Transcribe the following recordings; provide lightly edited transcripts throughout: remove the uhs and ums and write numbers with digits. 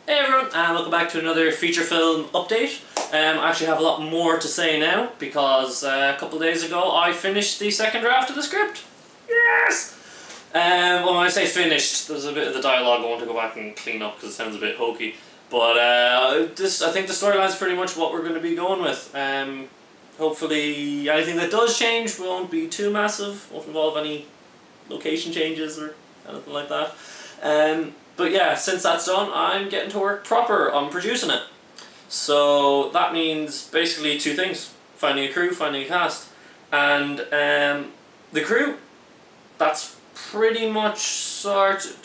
Hey everyone, and welcome back to another feature film update. I actually have a lot more to say now because a couple of days ago I finished the second draft of the script. Yes! Well, when I say finished, there's a bit of the dialogue I want to go back and clean up because it sounds a bit hokey. But I think the storyline's pretty much what we're going to be going with. Hopefully anything that does change won't be too massive, won't involve any location changes or anything like that. But yeah, since that's done, I'm getting to work proper on producing it. So that means basically two things: finding a crew, finding a cast. And the crew, that's pretty much sorted.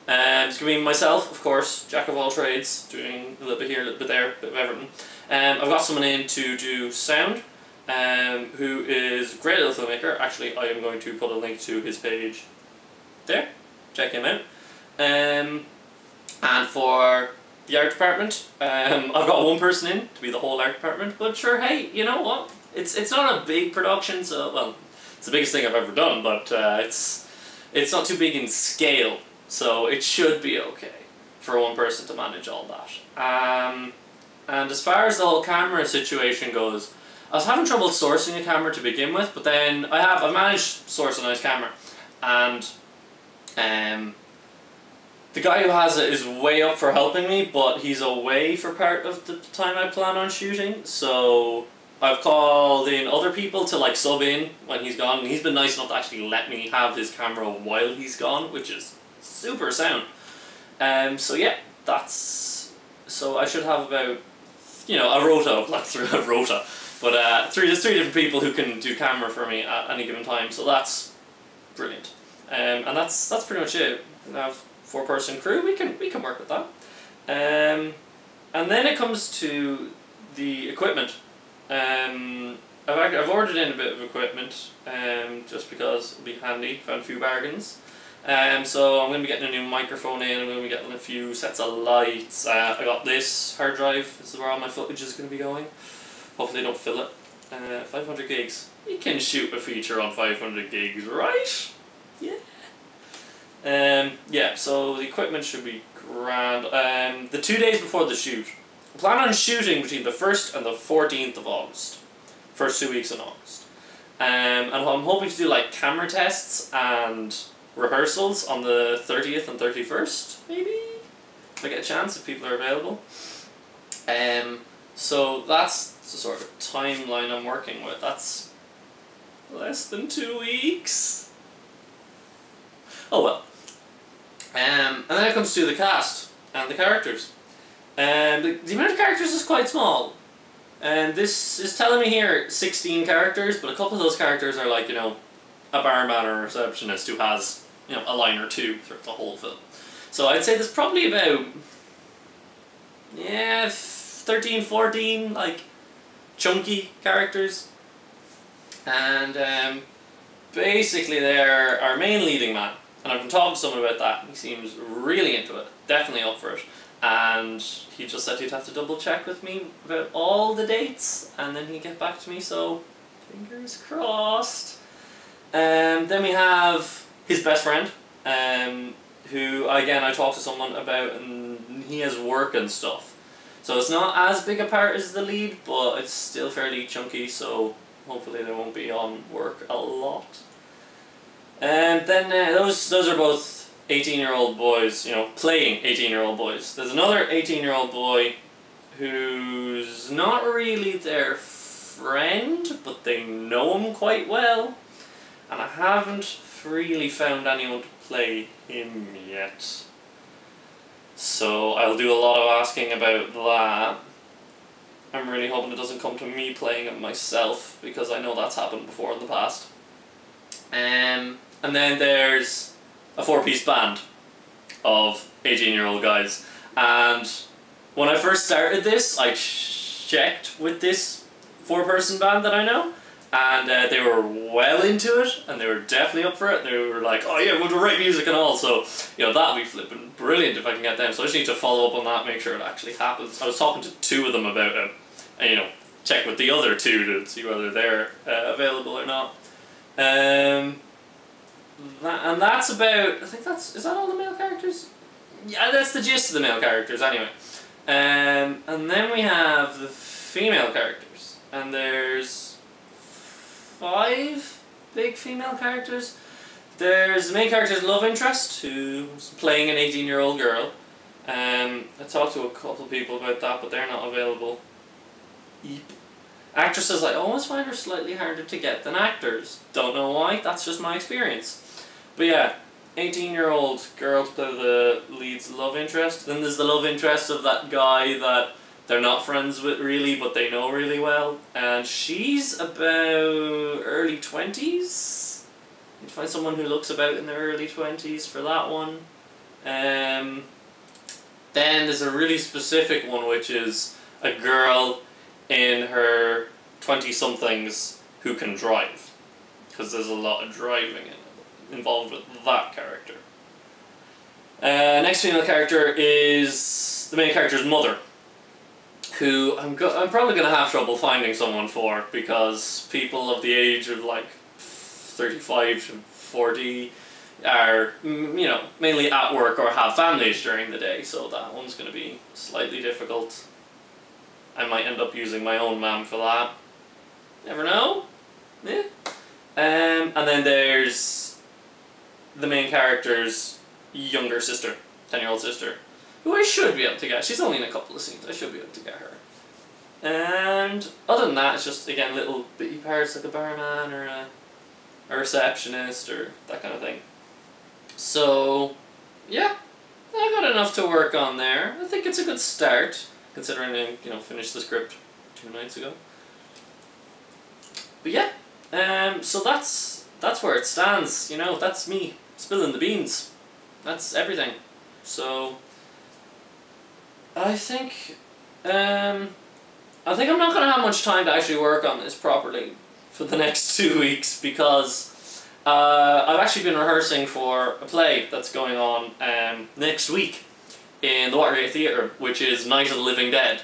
It's going to be myself, of course, jack of all trades, doing a little bit here, a little bit there, a bit of everything. I've got someone in to do sound, who is a great little filmmaker. Actually, I am going to put a link to his page there. Check him out. And for the art department, I've got one person in to be the whole art department, but sure, hey, you know what? It's not a big production, so, well, it's the biggest thing I've ever done, but it's not too big in scale, so it should be okay for one person to manage all that. And as far as the whole camera situation goes, I was having trouble sourcing a camera to begin with, but then I've managed to source a nice camera, and the guy who has it is way up for helping me, but he's away for part of the time I plan on shooting, so I've called in other people to like sub in when he's gone, and he's been nice enough to actually let me have his camera while he's gone, which is super sound. So yeah, so I should have about, you know, a rota, there's three different people who can do camera for me at any given time, so that's brilliant. And that's pretty much it. I have 4-person crew, we can work with that. And then it comes to the equipment. I've ordered in a bit of equipment, just because it'll be handy. Found a few bargains. So I'm going to be getting a new microphone in, I'm going to be getting a few sets of lights. I got this hard drive, this is where all my footage is going to be going. Hopefully I don't fill it. 500 gigs. You can shoot a feature on 500 gigs, right? Yeah. Yeah, so the equipment should be grand. The 2 days before the shoot, I plan on shooting between the 1st and the 14th of August. First 2 weeks in August. And I'm hoping to do like camera tests and rehearsals on the 30th and 31st, maybe? If I get a chance, if people are available. So that's the sort of timeline I'm working with. That's less than 2 weeks. Oh well. And then it comes to the cast and the characters. And the amount of characters is quite small. And this is telling me here 16 characters, but a couple of those characters are like, you know, a barman or a receptionist who has, you know, a line or two throughout the whole film. So I'd say there's probably about, yeah, 13, 14, like, chunky characters. And basically they're our main leading man. And I've been talking to someone about that, and he seems really into it, definitely up for it. And he just said he'd have to double check with me about all the dates, and then he'd get back to me, so fingers crossed. Then we have his best friend, who, again, I talked to someone about, and he has work and stuff. So it's not as big a part as the lead, but it's still fairly chunky, so hopefully they won't be on work a lot. And then those are both 18-year-old boys, you know, playing 18-year-old boys. There's another 18-year-old boy who's not really their friend, but they know him quite well. And I haven't really found anyone to play him yet. So I'll do a lot of asking about that. I'm really hoping it doesn't come to me playing him myself, because I know that's happened before in the past. And then there's a 4-piece band of 18-year-old guys. And when I first started this, I checked with this 4-person band that I know, and they were well into it, and they were definitely up for it. They were like, oh yeah, we'll do right music and all, so, you know, that'll be flipping brilliant if I can get them. So I just need to follow up on that, make sure it actually happens. I was talking to 2 of them about it, and, you know, check with the other 2 to see whether they're available or not. And that's about, I think is that all the male characters? yeah, that's the gist of the male characters anyway. And then we have the female characters, and there's 5 big female characters. There's the main character's love interest, who's playing an 18-year-old girl. I talked to a couple of people about that, but they're not available. Yep. Actresses, I always find her slightly harder to get than actors. Don't know why, that's just my experience. But yeah, 18-year-old girl to play the lead's love interest. Then there's the love interest of that guy that they're not friends with really, but they know really well. And she's about early 20s. You'd find someone who looks about in their early 20s for that one. Then there's a really specific one, which is a girl in her 20-somethings who can drive. Because there's a lot of driving involved with that character. Next female character is the main character's mother, who I'm probably going to have trouble finding someone for, because people of the age of like 35 to 40 are, you know, mainly at work or have families during the day, so that one's going to be slightly difficult. I might end up using my own mum for that. Never know. Yeah. And then there's the main character's younger sister, 10-year-old sister, who I should be able to get. She's only in a couple of scenes. I should be able to get her. And other than that, it's just, again, little bitty parts like a barman or a receptionist or that kind of thing. So, yeah, I got enough to work on there. I think it's a good start, considering I, you know, finished the script 2 nights ago. But yeah, so that's where it stands. You know, that's me spilling the beans. That's everything. So I think I'm not gonna have much time to actually work on this properly for the next 2 weeks, because I've actually been rehearsing for a play that's going on next week in the Watergate Theatre, which is Night of the Living Dead,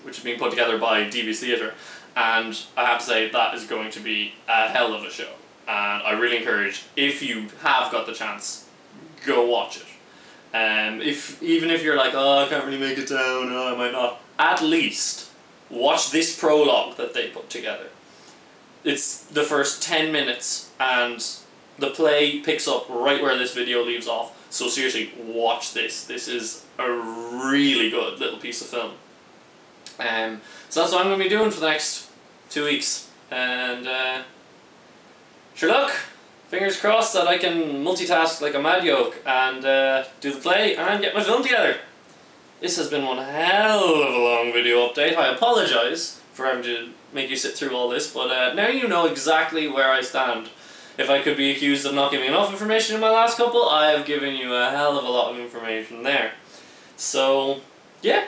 which is being put together by DB's Theatre, and I have to say that is going to be a hell of a show, and I really encourage, if you have got the chance, go watch it. Even if you're like, oh, I can't really make it down, oh, I might not, at least watch this prologue that they put together. It's the first 10 minutes, and the play picks up right where this video leaves off. So seriously, watch this. This is a really good little piece of film. So that's what I'm going to be doing for the next 2 weeks. And sure luck. Fingers crossed that I can multitask like a mad yoke and do the play and get my film together. This has been one hell of a long video update. I apologise for having to make you sit through all this, but now you know exactly where I stand. If I could be accused of not giving enough information in my last couple, I have given you a hell of a lot of information there. So, yeah.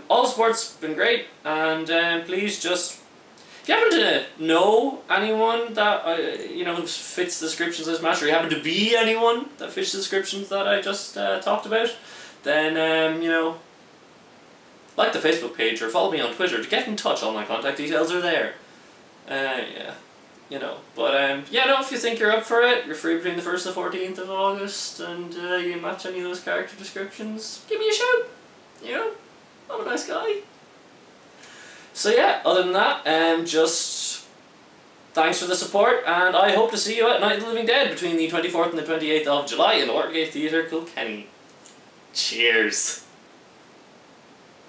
All the support's been great, and please just, if you happen to know anyone that you know, fits the descriptions of this match, or you happen to be anyone that fits the descriptions that I just talked about, then you know, like the Facebook page or follow me on Twitter to get in touch. All my contact details are there. Yeah, you know. But yeah, no, if you think you're up for it, you're free between the 1st and the 14th of August, and you match any of those character descriptions, give me a shout. You know, I'm a nice guy. So yeah, other than that, just thanks for the support, and I hope to see you at Night of the Living Dead between the 24th and the 28th of July in the Watergate Theatre, Kilkenny. Cheers.